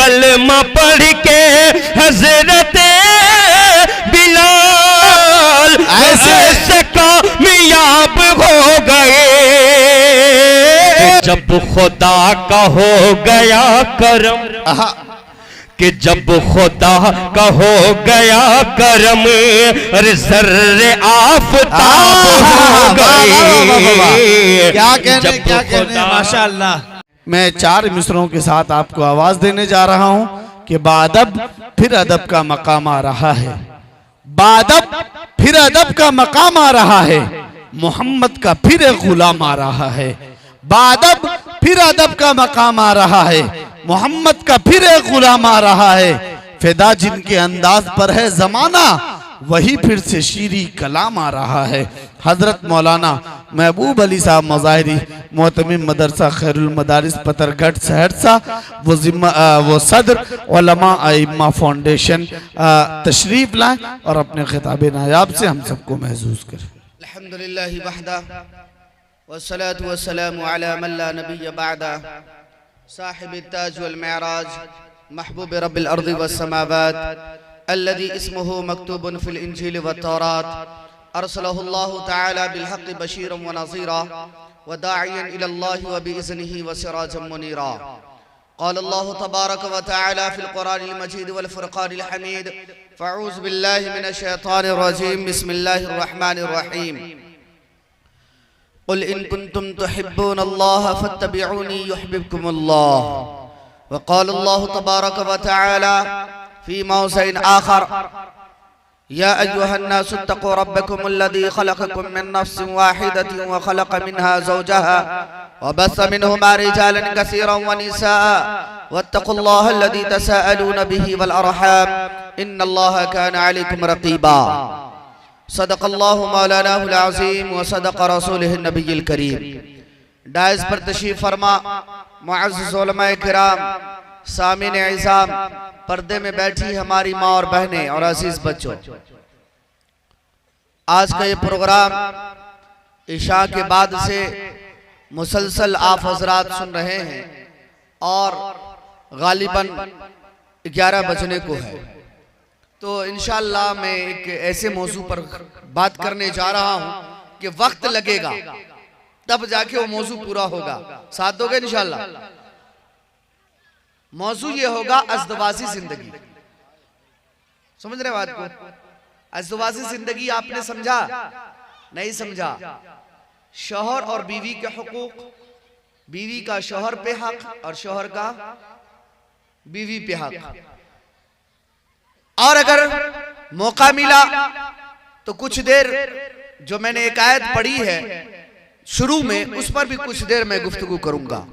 कलमा पढ़ के हजरत बिलाल ऐसे कामयाब हो गए। जब खुदा का हो गया करम, कि जब खुदा का हो गया करम, अरे जर्रे आफताब हो गए। क्या कहने माशाअल्लाह। मैं 4 मिसरों के साथ आपको आवाज देने जा रहा हूं कि बादब फिर अदब का मकाम आ रहा है, बादब फिर अदब का मकाम आ रहा है, मोहम्मद का फिर एक गुलाम आ रहा है। बादब फिर अदब का मकाम आ रहा है, मोहम्मद का फिर एक गुलाम आ रहा है। फिदा जिनके अंदाज पर है जमाना, वही फिर से शीरी कलाम आ रहा है। हजरत मौलाना महबूब अली साहब मज़ाहिरी, मोहतमिम मदरसा खैरुल मदारिस पतरघट सहरसा, वो सदर उलमा आइम्मा फाउंडेशन तशरीफ लाएं और अपने खिताब नायाब से हम सबको महसूस करें। अल्हम्दुलिल्लाहि वहदा वस्सलातु वस्सलामु अला मन ला नबिय्य बअदा साहिब ताज वल मेराज महबूब रब्बिल अर्ज़ि वस समावात अल्लज़ी इस्मुहु मक्तूबुन फिल इंजील व तौरात अरसलहुल्लाहु तआला बिल हक़्क़ि बशीरन व नज़ीरा व दाइयन इलल्लाहि व बिइज़्निहि व सिराजन मुनीरा। क़ाल अल्लाहु तबारक व तआला फिल क़ुरआनिल मजीद वल फ़ुरक़ानिल हमीद फ़अऊज़ु बिल्लाहि मिनश शैतानिर रजीम बिस्मिल्लाहिर रहमानिर रहीम। क़ुल इन कुन्तुम तुहिब्बूनल्लाह फत्तबिऊनी युहब्बिबकुमुल्लाह। व क़ाल अल्लाहु तबारक व तआला फ़ी मौज़िइन आख़र या अय्युहन्नासु इत्तक़ू रब्बकुमुल्लज़ी ख़लक़कुम मिन नफ़्सिन वाहिदतिन व ख़लक़ मिन्हा ज़ौजहा व बस्स मिन्हुमा रिजालन कसीरन व निसाअ वत्तक़ुल्लाह अल्लज़ी तसाअलून बिही वल अरहाम इन्नल्लाहा काना अलैकुम रक़ीबा। सदक़ल्लाहु मौलानाहुल अज़ीम व सदक़ रसूलुहुन नबिय्युल करीम। डाइस पर तशरीफ़ फरमा मुअज़्ज़ज़ उलमाए किराम, सामिन इज़ाम, पर्दे में बैठी हमारी माँ और बहनें और अजीज बच्चों, आज का ये प्रोग्राम इशा के बाद से मुसलसल आप हजरात सुन रहे हैं और गालिबन 11 बजने को है। तो इंशाअल्लाह मैं एक ऐसे मौजू पर बात करने जा रहा हूं कि वक्त लगेगा तब जाके वो मौजू पूरा होगा। साथ दोगे इंशाअल्लाह? मौजू ये होगा अज़दवाजी जिंदगी। समझ रहे बात को? अज़दवाजी जिंदगी आपने समझा? नहीं समझा? शौहर और बीवी के हुकूक, बीवी का शौहर पे हक और शौहर का बीवी पे हक। और अगर मौका मिला तो कुछ देर जो मैंने एक आयत पढ़ी है शुरू में, उस पर भी कुछ देर मैं गुफ्तगू करूंगा।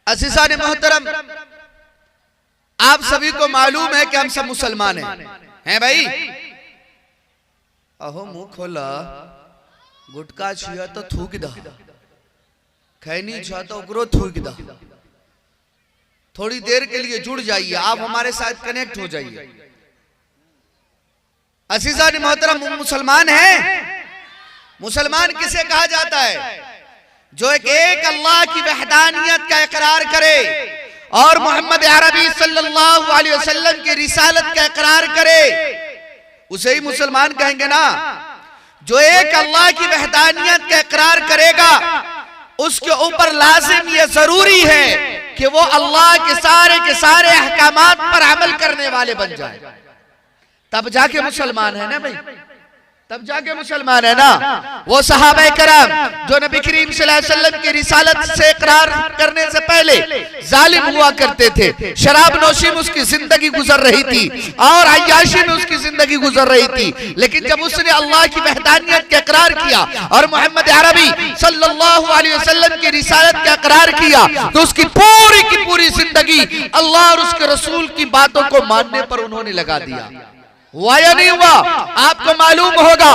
अज़ीज़ान मोहतरम, आप सभी को मालूम है कि हम सब मुसलमान हैं भाई? अहो मुंह खोला, गुटका छिया तो थूक दा, खैनी छिया तो उकरो थूक दा। थोड़ी देर के लिए जुड़ जाइए, आप हमारे साथ कनेक्ट हो जाइए। अज़ीज़ान मोहतरम, मुसलमान हैं। मुसलमान किसे कहा जाता है? जो एक अल्लाह की वहदानियत का इकरार करे और मोहम्मद अरबी सल्लल्लाहु अलैहि वसल्लम की रिसालत का इकरार करे, उसे ही मुसलमान कहेंगे ना। जो एक अल्लाह की वहदानियत का इकरार करेगा, उसके ऊपर लाजिम ये जरूरी है कि वो अल्लाह के सारे अहकामात पर अमल करने वाले बन जाए, तब जाके मुसलमान है ना भाई, तब जाके मुसलमान है ना। वो सहाबा कराम जो नबी करीम सल्लल्लाहु अलैहि वसल्लम की रिसालत से इकरार करने से पहले जालिम हुआ करते थे, शराब नोशी में उसकी जिंदगी गुजर रही थी और अय्याशी में उसकी जिंदगी गुजर रही थी। लेकिन जब उसने अल्लाह की वहदानियत का इकरार किया और मोहम्मद अरबी सल्लल्लाहु अलैहि वसल्लम की रिसालत का इकरार किया, तो उसकी पूरी जिंदगी अल्लाह और उसके रसूल की बातों को मानने पर उन्होंने लगा दिया। हुआ या नहीं हुआ? आपको मालूम होगा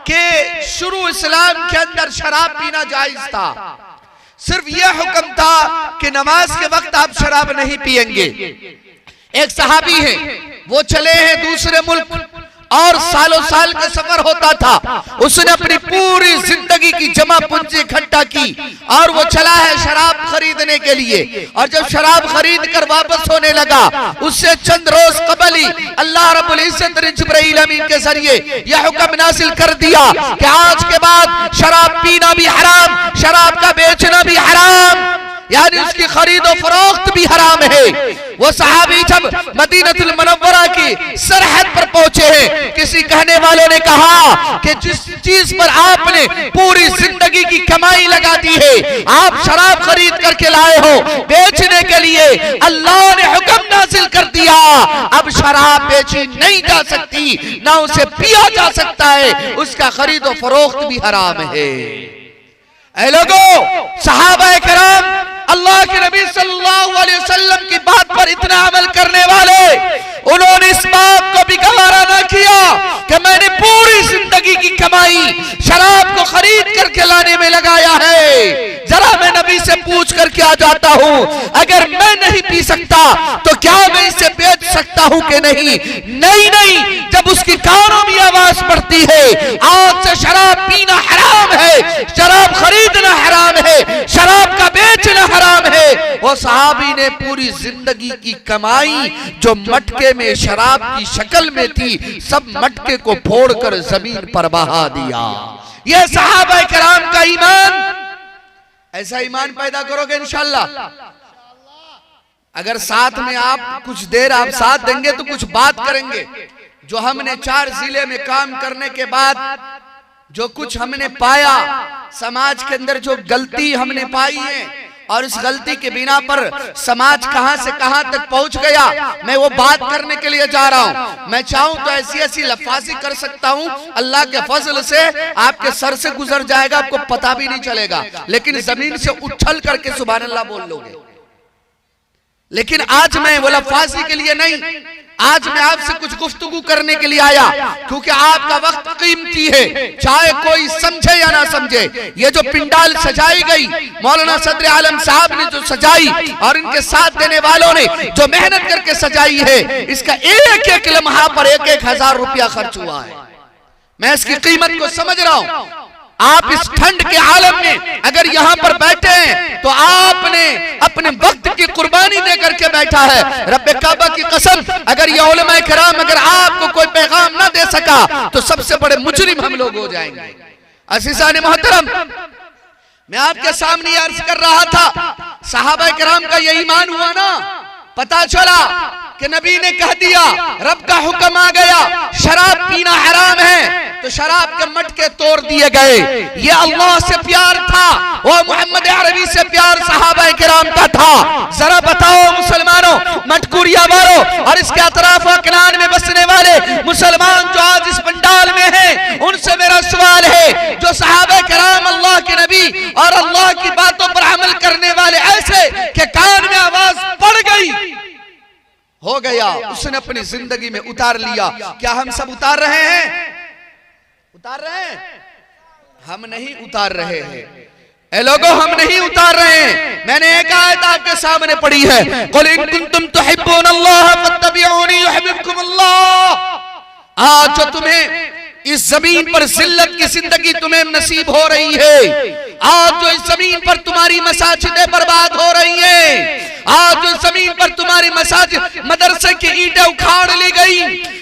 कि शुरू इस्लाम के अंदर शराब पीना जायज था। सिर्फ यह हुक्म था कि नमाज के वक्त आप शराब नहीं पिएंगे। एक सहाबी हैं, वो चले हैं दूसरे मुल्क और सालों साल का सफर होता था। उसने अपनी पूरी जिंदगी की जमा पूंजी इकट्ठा की और वो चला है शराब खरीदने के लिए। और जब शराब खरीद कर वापस होने लगा, उससे चंद रोज कबल ही अल्लाह रब्बुल इज्जत ने जिब्राइल अमीन के जरिए यह हुक्म नाजिल कर दिया कि आज के बाद शराब पीना भी हराम, शराब का बेचना भी हराम, यानी उसकी खरीद और फरोख्त भी हराम है। वो सहाबी जब मदीनतुल मुनव्वरा की सरहद पर पहुंचे हैं, किसी कहने वालों ने कहा कि जिस चीज पर आपने पूरी जिंदगी की कमाई लगा दी है, आप शराब खरीद करके लाए हो बेचने के लिए, अल्लाह ने हुक्म नाजिल कर दिया अब शराब बेची नहीं जा सकती, ना उसे पिया जा सकता है, उसका खरीद और फरोख्त भी हराम है। ऐ लोगों, सहाबा किराम अल्लाह के नबी सल्लल्लाहु अलैहि वसल्लम की बात पर इतना अमल करने वाले, उन्होंने इस बात को भी गवारा न किया कि मैंने पूरी जिंदगी की कमाई शराब को खरीद करके लाने में लगाया है। जरा मैं नबी से पूछ करके आ जाता हूँ, अगर मैं नहीं पी सकता तो क्या मैं इसे बेच सकता हूँ कि नहीं? नहीं नहीं, जब उसकी कानों में आवाज पड़ती है आज से शराब पीना हराम है, शराब खरीदना हराम है, शराब का बेचना हराम है। वो सहाबी ने पूरी जिंदगी की कमाई जो मटके में शराब की शक्ल में थी, सब मटके को फोड़कर जमीन पर बहा दिया। ये सहाबा किराम का ईमान, ऐसा ईमान पैदा करोगे इंशाअल्लाह। अगर साथ में आप कुछ देर आप साथ देंगे तो कुछ बात करेंगे। जो हमने 4 जिले में काम करने के बाद जो कुछ हमने पाया, समाज के अंदर जो गलती हमने पाई है और इस गलती के बिना पर समाज कहां से कहां तक पहुंच गया, मैं वो बात करने के लिए जा रहा हूं। मैं चाहूं तो ऐसी ऐसी लफाजी कर सकता हूं, अल्लाह के फजल से आपके सर से गुजर जाएगा, आपको पता भी नहीं चलेगा, लेकिन जमीन से उछल करके सुभान अल्लाह बोल लोगे। लेकिन आज मैं वो लफाजी के लिए नहीं, आज मैं आपसे कुछ गुफ्तगू करने के लिए आया, क्योंकि आपका वक्त कीमती है, चाहे कोई समझे या ना समझे। ये जो पिंडाल सजाई गई, मौलाना सदर आलम साहब ने जो सजाई और इनके साथ देने वालों ने जो मेहनत करके सजाई है, इसका एक एक लम्हा पर 1-1 हजार रुपया खर्च हुआ है। मैं इसकी कीमत को समझ रहा हूं। आप इस ठंड के आलम में अगर यहाँ पर बैठे हैं तो आपने अपने वक्त की कुर्बानी देकर के बैठा है। रब्बे काबा की कसम, अगर ये उलमाए किराम अगर आपको कोई पैगाम ना दे सका तो सबसे बड़े मुजरिम हम लोग हो जाएंगे। अज़ीज़ान मोहतरम, मैं आपके सामने अर्ज कर रहा था, सहाबा किराम का ये ईमान हुआ ना, पता चला कि नबी ने कह दिया, रब का हुक्म आ गया, शराब पीना हराम है, तो शराब के मटके तोड़ दिए गए। ये अल्लाह से प्यार था, वो मोहम्मद अरबी से प्यार सहाबा किराम का था। जरा बताओ मुसलमानों, मटकुरिया वालों और इसके अतराफ अकनान में बसने वाले मुसलमान जो आज इस पंडाल में हैं, उनसे मेरा सवाल है, जो सहाबा किराम अल्लाह के नबी और अल्लाह की बातों पर अमल करने वाले ऐसे कि कान में आवाज पड़ गई, हो गया, उसने अपनी जिंदगी में उतार लिया, क्या हम सब उतार रहे हैं? उतार रहे हैं? हम नहीं उतार रहे हैं। ए लोगों, हम नहीं उतार रहे हैं। मैंने एक आयत आपके सामने पढ़ी है, कुल इन कुंतुम तुहिब्बूनल्लाह फत्तबिऊनी युहिब्बुकुमुल्लाह। आज जो तुम्हें इस जमीन पर जिल्लत की जिंदगी तुम्हें नसीब हो रही है, आज जो इस जमीन पर तुम्हारी मसाजिदें बर्बाद हो रही हैं, आज जो जमीन पर तुम्हारी मसाजिद मदरसे की ईंटें उखाड़ ली गई,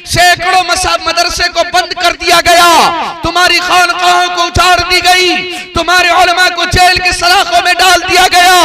सैकड़ों मदरसे को बंद कर दिया गया, तुम्हारी खानकाहों को उजाड़ दी गई, तुम्हारे उलमा को जेल की सलाखों में डाल दिया गया,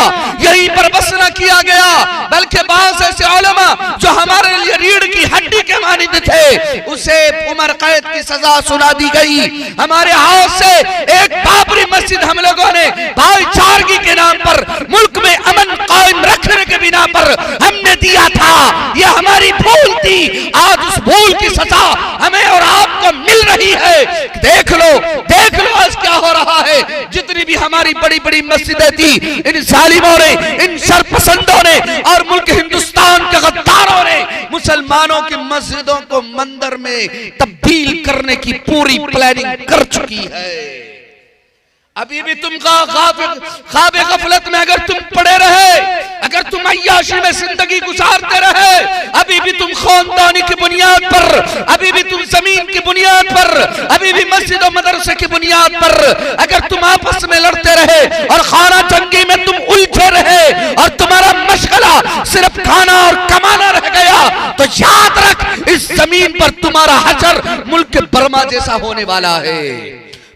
यहीं पर बस न किया गया, बल्कि बाज़ ऐसे उलमा जो हमारे लिए रीढ़ की हड्डी के मानिंद थे, उसे उम्र कैद की सजा सुना दी गई। हमारे हाथ से एक बाबरी मस्जिद हम लोगों ने भाईचारगी के नाम पर, मुल्क में अमन कायम रखने के बिना पर हमने दिया था, यह हमारी भूल थी। आज उस भूल की सजा हमें और आपको मिल रही है। देख लो आज क्या हो रहा है। जितनी भी हमारी बड़ी बड़ी मस्जिदें थी, इन जालिमों ने, इन शरपसंदों ने और मुल्क हिंदुस्तान के गद्दारों ने मुसलमानों की मस्जिदों को मंदिर में तब्दील करने की पूरी प्लानिंग कर चुकी है। अभी भी तुम ख्वाब गफलत में अगर तुम पड़े रहे, अगर तुम अय्याशी में जिंदगी गुजारते रहे, अभी भी तुम खानदानी की बुनियाद पर, अभी भी तुम जमीन की बुनियाद पर, अभी भी मस्जिद और मदरसे की बुनियाद पर अगर तुम आपस में लड़ते रहे और खाना जंगी में तुम उलझे रहे और तुम्हारा मशगला सिर्फ खाना और कमाना रह गया, तो याद रख इस जमीन पर तुम्हारा हशर मुल्क बर्मा जैसा होने वाला है।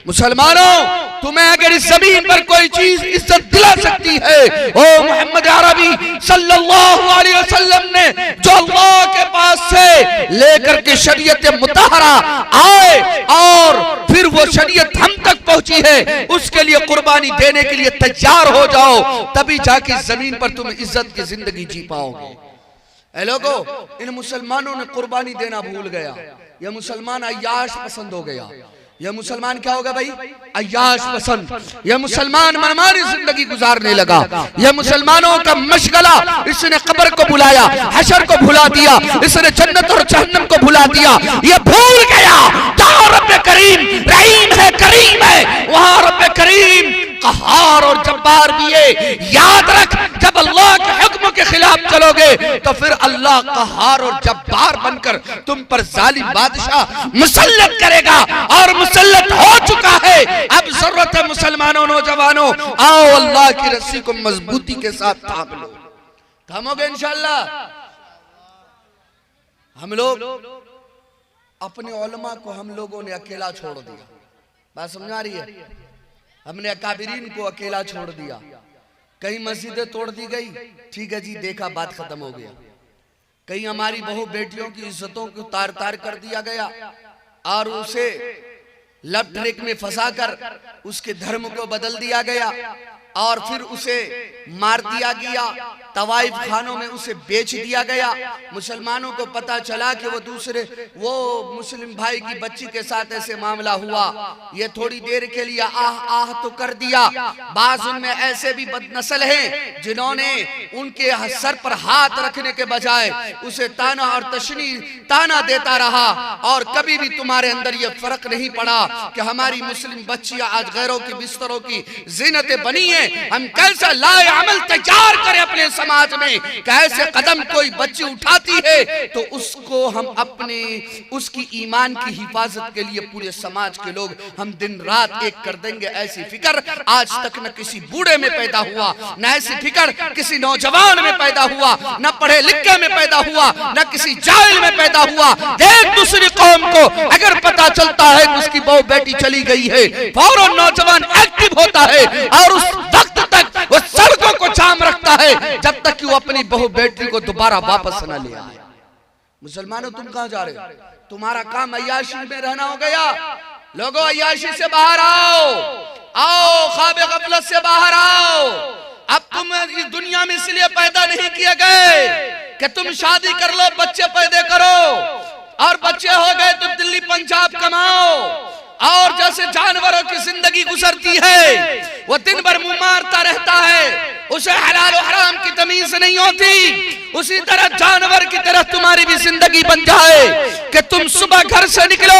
मुसलमानों, तुम्हें अगर इस जमीन पर कोई चीज इज्जत दिला सकती है, ओ मोहम्मद अरबी सल्लल्लाहु अलैहि वसल्लम ने जो अल्लाह के पास से लेकर के शरीयत मुतहरा आए और फिर वो शरीयत हम तक पहुंची है, उसके लिए कुर्बानी देने के लिए तैयार हो जाओ, तभी जाके इस जमीन पर तुम इज्जत की जिंदगी जी पाओगे। ऐ लोगों, इन मुसलमानों ने कुर्बानी देना भूल गया। यह मुसलमान अय्याश पसंद हो गया। यह मुसलमान क्या होगा भाई? अय्याश पसंद। यह मुसलमान मनमानी जिंदगी गुजारने लगा। यह मुसलमानों का मशगला, इसने कब्र को बुलाया, हशर को भुला दिया, इसने जन्नत और जहन्नम को भुला दिया। यह भूल गया जहाँ रब्बे करीम रहीम है, करीम है, वहाँ रब्बे करीम कहार और जब्बार भी है। याद रख, जब अल्लाह के हुक्म के खिलाफ चलोगे तो फिर अल्लाह कहार और जब्बार बनकर तुम पर जालिम बादशाह मुसल्लत करेगा, और मुसल्लत हो चुका है। अब जरूरत है मुसलमानों, नौजवानों, आओ अल्लाह की रस्सी को मजबूती के साथ थाम लो। थामोगे इंशाअल्लाह। हम लोग अपने उलमा को हम लोगों ने अकेला छोड़ दिया। बात समझ आ रही है? हमने अकाबिरीन को अकेला छोड़ दिया। कई मस्जिदें तोड़ दी गई, ठीक है जी, देखा, बात खत्म हो गया। कई हमारी बहू बेटियों की इज्जतों को तार तार कर दिया गया और उसे लव ट्रैक में फंसाकर उसके धर्म को बदल दिया गया और फिर उसे मार दिया गया, तवाइफ खानों में उसे बेच दिया गया। मुसलमानों को पता चला कि वो मुस्लिम भाई की बच्ची के साथ ऐसे मामला हुआ। ये थोड़ी देर के लिए आह आह तो कर दिया। बाज उनमें ऐसे भी बदनस्ल हैं जिन्होंने उनके सर पर हाथ रखने के बजाय उसे ताना और तशनी ताना देता रहा, और कभी भी तुम्हारे अंदर ये फर्क नहीं पड़ा कि हमारी मुस्लिम बच्चियां आज गैरों की बिस्तरों की जीनतें बनी है। हम कैसा लाए अमल तैयार करें अपने समाज में, कैसे कदम कोई बच्ची उठाती है तो उसको हम अपने उसकी ईमान की हिफाजत के लिए पूरे समाज के लोग हम दिन रात एक कर देंगे। ऐसी फिक्र आज तक न किसी बूढ़े में पैदा हुआ, न ऐसी फिक्र किसी नौजवान में पैदा हुआ, न पढ़े लिखे में पैदा हुआ, न किसी जाहिल में पैदा हुआ। देख, दूसरी कौम को अगर पता चलता है कि उसकी बहू बेटी चली गई है, फौरन नौजवान एक्टिव होता है और उस वक्त तक वो सड़कों को जाम रखता है जब तक कि वो अपनी बहू बेटी को दोबारा वापस न ले आए। मुसलमानों, तुम कहां जा रहे हो? तुम्हारा काम अय्याशी में रहना हो गया। लोगों, अय्याशी से बाहर आओ, आओ ख्वाब गफलत से बाहर आओ। अब तुम इस दुनिया में इसलिए पैदा नहीं किए गए कि तुम शादी कर लो, बच्चे पैदा करो, और बच्चे हो गए तो दिल्ली पंजाब कमाओ, और जैसे जानवरों की जिंदगी गुजरती है, वो दिन भर मुंह मारता रहता है, उसे हलाल और हराम की तमीज नहीं होती, उसी तरह जानवर की तरह तुम्हारी भी जिंदगी बन जाए कि तुम सुबह घर से निकलो,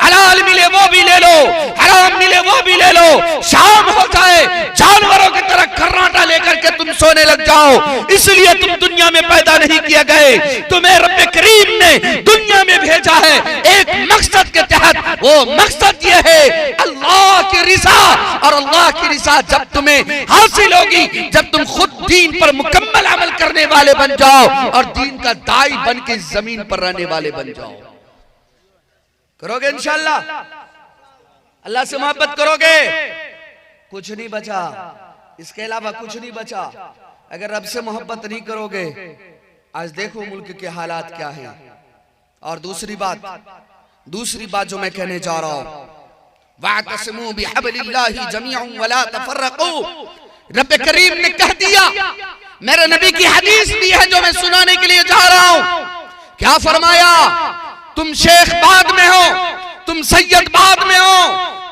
हलाल मिले वो भी ले लो, हराम मिले वो भी ले लो, शाम हो जाए जानवरों की तरह खर्राटा लेकर के तुम सोने लग जाओ। इसलिए तुम दुनिया में पैदा नहीं किए गए, तुम्हें रब्बे करीम ने दुनिया में भेजा है एक मकसद के तहत। वो मकसद ये है अल्लाह की रिज़ा, और अल्लाह की रिज़ा जब तुम्हें हासिल होगी, जब तुम खुद दीन पर मुकम्मल अमल करने वाले बन जाओ और दीन का दाई बन के जमीन पर रहने वाले बन जाओ। करोगे इंशाअल्लाह? अल्लाह से मोहब्बत करोगे, कुछ नहीं बचा, इसके अलावा कुछ नहीं बचा। अगर रब से मोहब्बत नहीं करोगे, आज देखो मुल्क के हालात क्या है। और दूसरी बात जो मैं कहने जा रहा हूं, वातसिमू बिहब्लिल्लाहि जमीअन वला तफर्रकू। रब करीम ने कह दिया, मेरे नबी की हदीस भी है जो मैं सुनाने के लिए जा रहा हूं। क्या फरमाया? तुम शेख बाद में हो, तुम सैयद बाद में हो,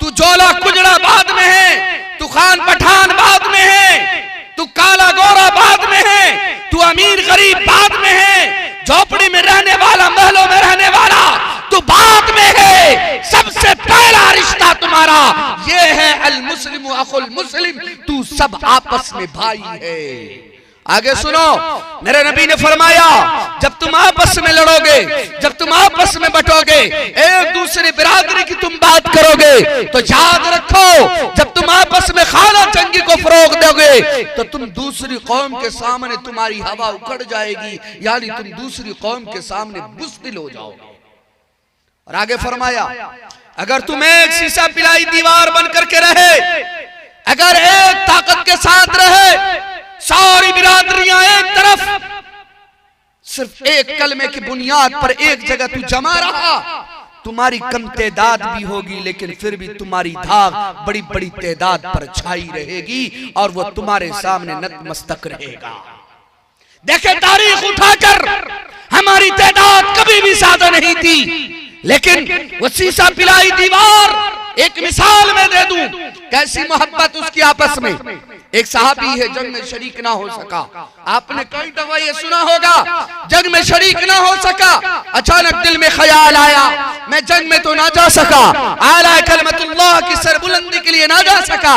तू जोला कुजड़ा बाद में है, तू खान पठान बाद में है, तू काला गोरा बाद में है, तू अमीर गरीब बाद में है, झोपड़ी में रहने वाला महलों में रहने वाला तू बाद में है। सबसे पहला रिश्ता तुम्हारा ये है अल मुस्लिम अखुल मुस्लिम, तू सब आपस में भाई है। आगे सुनो, मेरे नबी ने फरमाया जब तुम आपस में लड़ोगे, जब तुम आपस में बटोगे, एक दूसरे बिरादरी की तुम बात करोगे, तो याद रखो जब तुम आपस में खाना जंगी को फरोग दोगे तो तुम दूसरी कौम के सामने तुम्हारी हवा उखड़ जाएगी, यानी तुम दूसरी कौम के सामने बुज़दिल हो जाओगे। और आगे फरमाया अगर तुम एक शीशा पिलाई दीवार बन करके रहे, अगर एक ताकत के साथ रहे, सारी बिरादरियां एक तरफ, सिर्फ एक कलमे की बुनियाद पर एक जगह तू जमा रहा, तुम्हारी कम तादाद भी होगी लेकिन फिर भी तुम्हारी धाक बड़ी बड़ी तादाद पर छाई रहेगी और वो तुम्हारे सामने नतमस्तक रहेगा। देखे तारीख उठाकर हमारी तादाद कभी भी ज्यादा नहीं थी, लेकिन वो शीशा पिलाई दीवार एक मिसाल में दे दूं कैसी मोहब्बत उसकी आपस में। एक सहाबी है जंग में शरीक ना हो सका, आपने कई दफा ये सुना होगा, जंग में शरीक ना हो सका, अचानक दिल में ख्याल आया मैं जंग में तो ना जा सका, आला कलमतुल्लाह की सरबुलंदी के लिए ना जा सका,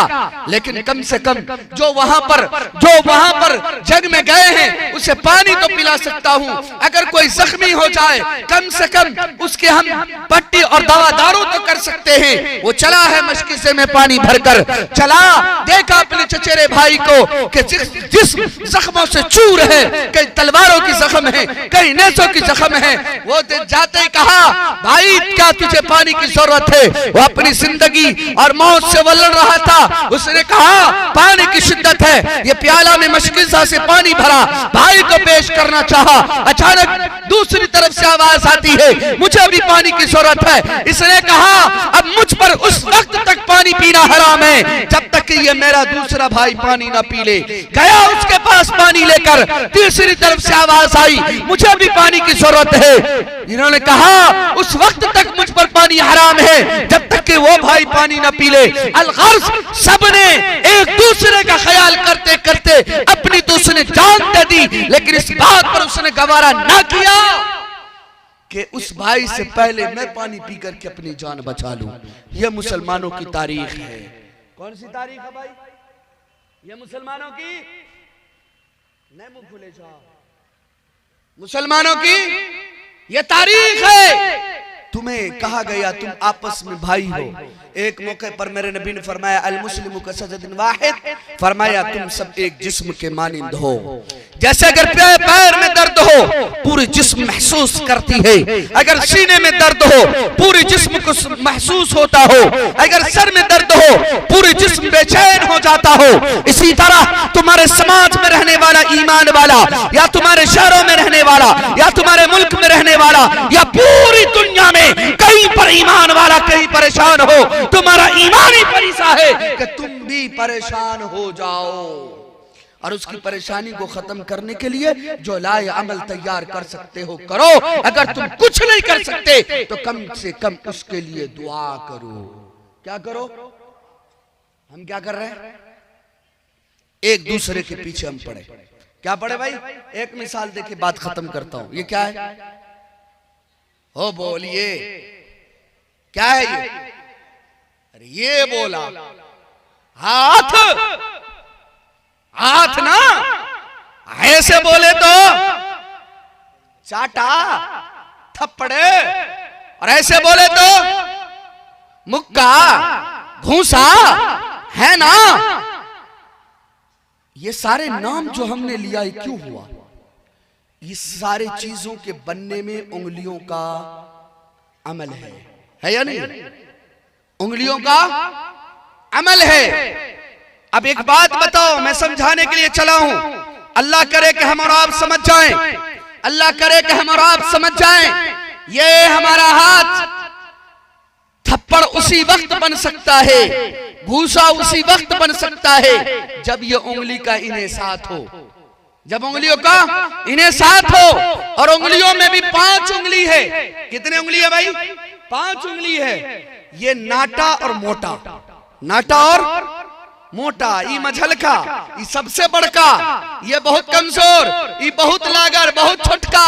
लेकिन कम से कम जो वहां पर जंग में गए हैं उसे पानी तो पिला सकता हूं। अगर कोई जख्मी हो जाए कम से कम उसके हम पट्टी और दवा दारू तो कर सकते हैं। वो चला है मशकी से में पानी भरकर चला, देखा अपने चचेरे भाई को कि जिस जख्मों से चूर है, कई तलवारों की जख्म है, कई नेज़ों की जख्म है, वो जाते ही कहा भाई क्या तुझे पानी की जरूरत है। वो अपनी जिंदगी और मौत से लड़ रहा था, उसने कहा पानी की शिद्दत है, ये प्याला में मुश्किल से पानी भरा, भाई को पेश करना चाहा, अचानक दूसरी तरफ से आवाज आती है मुझे भी पानी की जरूरत है। इसने कहा अब मुझ पर उस वक्त तक पानी पीना हराम है जब तक कि ये मेरा दूसरा भाई पानी ना पी ले। गया उसके पास पानी लेकर, तीसरी तरफ से आवाज आई मुझे भी पानी की जरूरत है। इन्होंने कहा उस वक्त तक मुझ पर पानी हराम है जब तक कि वो भाई पानी ना पी ले। अलगर्ज सबने एक दूसरे का ख्याल करते करते अपनी तो उसने जान दे दी, लेकिन इस बात पर उसने गवारा ना किया कि उस भाई से पहले मैं पानी पी करके अपनी जान बचा लूं। यह मुसलमानों की तारीख है। कौन सी तारीख है भाई? ये मुसलमानों की नहीं, मुंह खुले जाओ, मुसलमानों की ये तारीख है। तुम्हें कहा गया तुम आपस में भाई हो। एक मौके पर मेरे नबी ने फरमाया अल मुस्लिमु कसजदिन वाहिद, फरमाया तुम सब एक जिस्म के मानिंद हो। जैसे अगर पैर में दर्द हो पूरी जिस्म महसूस करती है, अगर सीने में दर्द हो पूरी जिस्म को महसूस होता हो, अगर सर में दर्द हो पूरी जिस्म बेचैन हो जाता हो। इसी तरह तुम्हारे समाज में रहने वाला ईमान वाला, या तुम्हारे शहरों में रहने वाला, या तुम्हारे मुल्क में रहने वाला, या पूरी दुनिया में कहीं पर ईमान वाला कहीं परेशान हो, तुम्हारा ईमान ही फरीसा है कि तुम भी परेशान हो जाओ। और उसकी परेशानी को खत्म करने के लिए जो लाए अमल तैयार कर सकते हो करो। अगर तुम कुछ नहीं कर सकते तो कम से कम उसके लिए दुआ करो। क्या करो? हम क्या कर रहे हैं? एक दूसरे के पीछे हम पड़े। क्या पड़े भाई? एक मिसाल देके बात खत्म करता हूं। ये क्या है? हो बोलिए क्या है ये? अरे ये बोला हाथ, हाथ ना ऐसे बोले तो चाटा थप्पड़े, और ऐसे बोले तो मुक्का घूसा, है ना? ये सारे नाम जो हमने लिया है क्यों हुआ? ये सारे चीजों के बनने में उंगलियों का अमल है या नहीं? उंगलियों का अमल है। अब एक बात बताओ, मैं समझाने के लिए चला हूं, अल्लाह करे कि हम और आप समझ जाएं, अल्लाह करे कि हम और आप समझ जाएं। ये हमारा हाथ थप्पड़ उसी वक्त बन सकता है, घूसा उसी वक्त बन सकता है जब ये उंगली का इन्हें साथ हो, जब उंगलियों का इन्हें साथ हो। और उंगलियों में भी 5 उंगली है। कितने उंगली है भाई? 5 उंगली है। ये नाटा और मोटा, नाटा और मोटा, ये मझलका, ये सबसे बड़का, ये बहुत कमजोर, ये बहुत लागर, बहुत छोटका,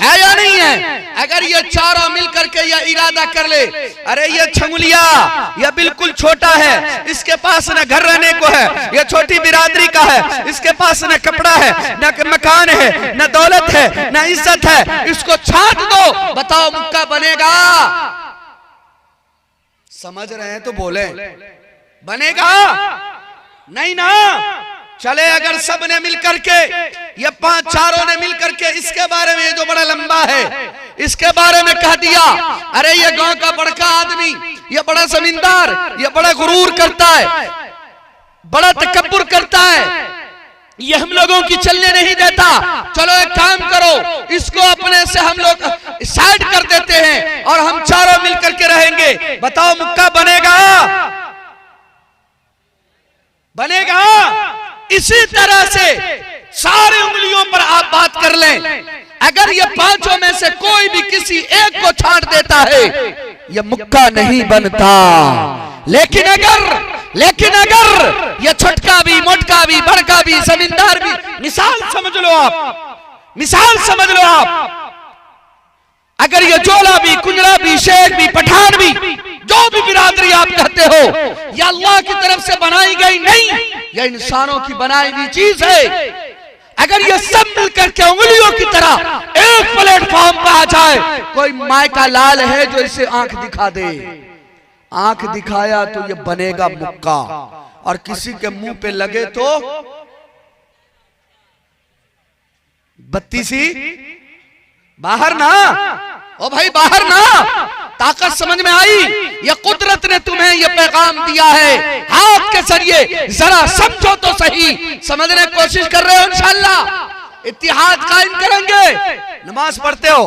है या नहीं है? अगर ये चारों मिल करके ये इरादा कर ले, अरे ये छंगुलिया ये बिल्कुल छोटा है, इसके पास न घर रहने को है, ये छोटी बिरादरी का है, इसके पास न कपड़ा है, न मकान है, न दौलत है, न इज्जत है, इसको छांट दो, बताओ मुक्का बनेगा? समझ रहे हैं तो बोले, बनेगा? नहीं ना। चले अगर सब ने मिलकर के, ये पांच चारों ने मिलकर के इसके बारे में, ये जो बड़ा लंबा है, इसके बारे में कह दिया, अरे ये गांव का बड़का आदमी, ये बड़ा जमींदार, ये बड़ा गुरूर करता है, बड़ा तकब्बुर करता है, ये हम लोगों की चलने नहीं देता, चलो एक काम करो, इसको अपने से हम लोग साइड कर देते हैं और हम चारों मिलकर के रहेंगे, बताओ मुक्का बनेगा? बनेगा? इसी तरह से सारे उंगलियों पर आप बात कर लें, अगर ये पांचों में से कोई भी किसी एक को छांट देता है, ये मुक्का नहीं बनता। लेकिन अगर ये छोटका भी, मोटका भी, बड़का भी, जमींदार भी, मिसाल समझ लो आप, मिसाल समझ लो आप, अगर ये जोला भी, कुंजरा भी, शेख भी, पठान भी, जो भी बिरादरी आप कहते हो, ये अल्लाह की तरफ से बनाई गई नहीं, यह इंसानों की बनाई हुई चीज है। अगर ये सब मिलकर के उंगलियों की तरह एक प्लेटफॉर्म पर आ जाए, कोई माय का लाल है जो इसे आंख दिखा दे, आंख दिखाया तो ये बनेगा मुक्का, और किसी के मुंह पे लगे तो बत्ती सी बाहर ना, ओ भाई बाहर ना। ताकत समझ में आई? ये कुदरत ने तुम्हें ये पैगाम दिया है, हाथ के जरिए जरा समझो तो सही। समझने की कोशिश कर रहे हो? इंशाअल्लाह इत्तिहाद कायम करेंगे। नमाज पढ़ते हो,